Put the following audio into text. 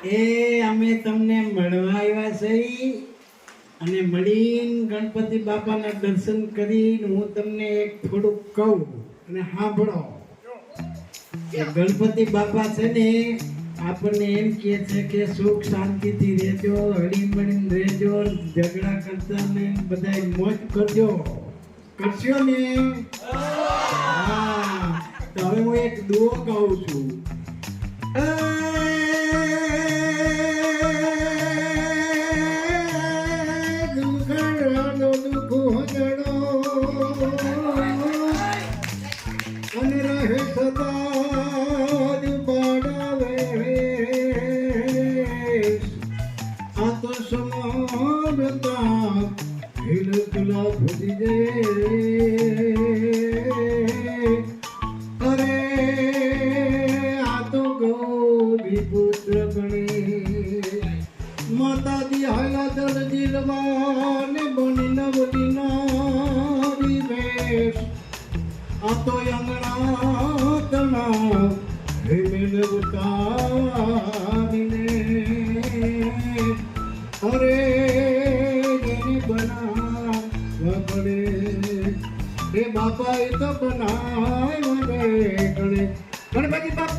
એ અમે તમને મળવા આવ્યા છીએ અને મળીને ગણપતિ બાપાના દર્શન કરીને હું તમને એક થોડુંક કહું અને સાંભળો. એ ગણપતિ બાપા છે ને આપણને એમ કહે છે કે સુખ શાંતિથી રહેજો, હળીમળીને રહેજો, ઝઘડા કરતા ને બધાય મોજ કરજો. કરશો ને? હા. તો હવે હું એક દુઓ ગાઉં છું. અને રહે સદા જ બાળાવે આ તો સમાનતા હિલકલા ભૂલી દે. અરે આ તો ગૌરી પુત્ર ગણે માતાજી હાલા દળ દિલવાને બની નવલી નારી વેશ. આ તો અંગણા તણા હિમેલ ઉતારીને અરે જેને બનાવવા પડે એ બાપા એ તો બનાવે ગણે ગણપતિ બાપા